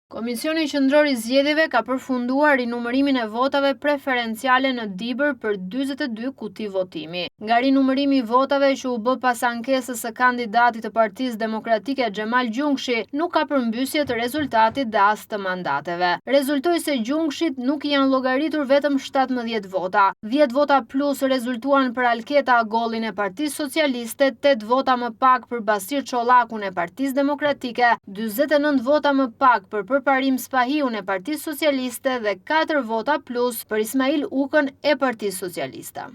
Komisioni Qendror I Zgjedhjeve ka përfunduar rinumërimin e votave preferenciale në Dibër për 42 kuti votimi. Nga rinumërimi I votave që u bë pas ankesës së kandidatit të Partisë Demokratike Xhemal Gjungshi, nuk ka përmbysje të rezultatit dhe as të mandateve. Rezultoi se Gjungshit nuk I janë llogaritur vetëm 17 vota. 10 vota plus rezultuan për Alketa Agollin e Partisë Socialiste, 8 vota më pak për Basir Çollakun e Partisë Demokratike, 49 vota më pak për Parim Spahiun e Partisë Socialiste dhe 4 vota plus për Ismail Ukën e Partisë Socialiste.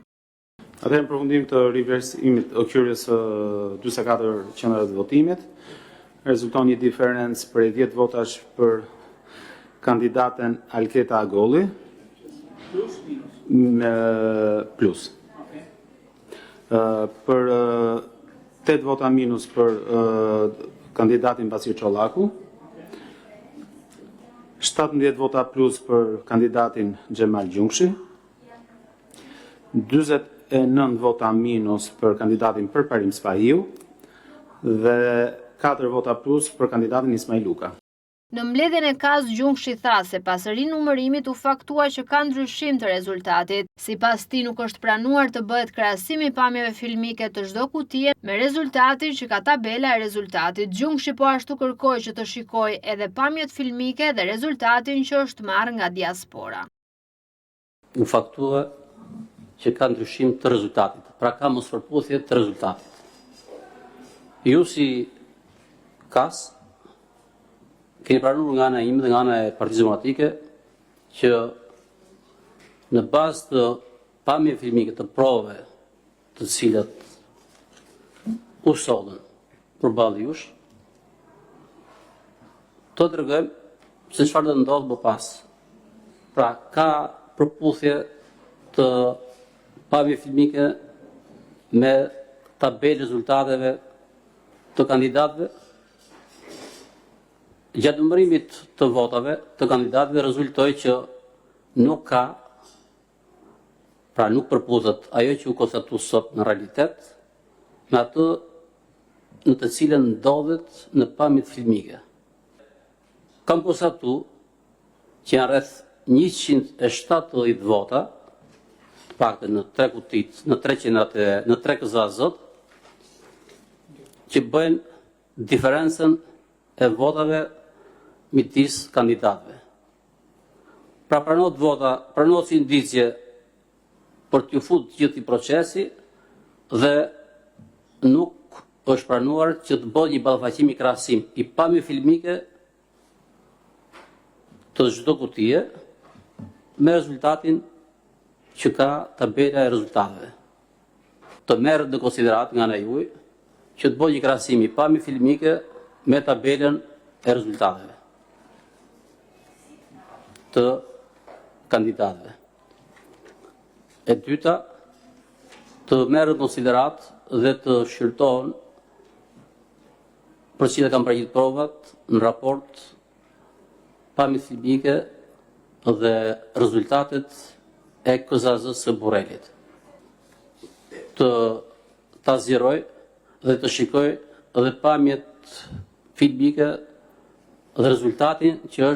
Atëherë në përfundim të riversimit occurrence 44 qendra të votimit, rezulton një diferencë për 10 votash për kandidaten Alketa Agolli. Plus. Për 8 vota minus për kandidatin Basir Çollaku. 17 vota plus për kandidatin Xhemal Gjungshi, 49 vota minus për kandidatin Parim Spahiu dhe 4 vota plus për kandidatin Ismail Uka. Në mbledhjen e Kaz Gjungshi tha se pas rinumërimit u faktua që ka ndryshim të rezultatit. Sipas tij nuk është pranuar të bëhet krahasim I pamjeve filmike të çdo kutie me rezultatin që ka tabela e rezultatit. Gjungshi po ashtu kërkoi që të shikojë edhe pamjet filmike dhe rezultatin që është marrë nga diaspora. U faktua që ka ndryshim të rezultatit, pra ka mospërputhje të rezultatit. Ju si Kas keni pranuar nga ana ime dhe nga ana e Partisë Demokratike që në bazë të pamjeve filmike të provave të cilat u sodën përballë jush, të tregojmë se çfarë do ndodhë më pas. Pra ka përputhje të pamjeve filmike me tabelë rezultateve të kandidatëve. Gjatë numërimit të votave të kandidatëve rezultoi që nuk ka, pra nuk përputhet ajo që u konstatua sot në realitet me atë në të cilën ndodhet në pamjet filmike. Kam konstatuar që janë rreth 170 vota, të paktën në 3 kutit, në 3 qendrat në 3 KZA-zot, që bëjnë diferencën e votave midis kandidatëve. Pra pranohet si indicje për t'ju futur gjithë I procesi dhe nuk është pranuar që të bëhet një ballafaqim I krahasim I pamjeve filmike të çdo kutie me rezultatin që ka tabela e rezultateve. Të merret në konsiderat nga ana juaj që të bëhet një krahasim I pamjeve filmike me tabelën e rezultateve të kandidatëve. E dyta, të merret në konsiderat dhe të shqyrtohen për cilët kanë praqitur provat në raport pamjet filmike dhe rezultatet e KZA-s së Burrelit. Ta zgjeroj dhe të shikoj dhe pamjet filmike dhe rezultatin që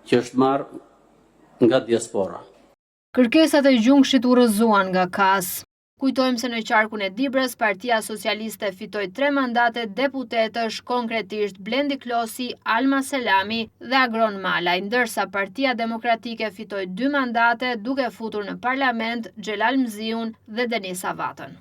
është marrë nga diaspora. Kërkesat e Gjungshit u rrëzuan nga Kas. Kujtojmë se në qarkun e Dibrës, Partia Socialiste fitoi 3 mandate deputetësh, konkretisht Blendi Klosi, Alma Selami dhe Agron Malaj, ndërsa Partia Demokratike fitoi 2 mandate duke futur në parlament Xhelal Mziun dhe Denis Avatën.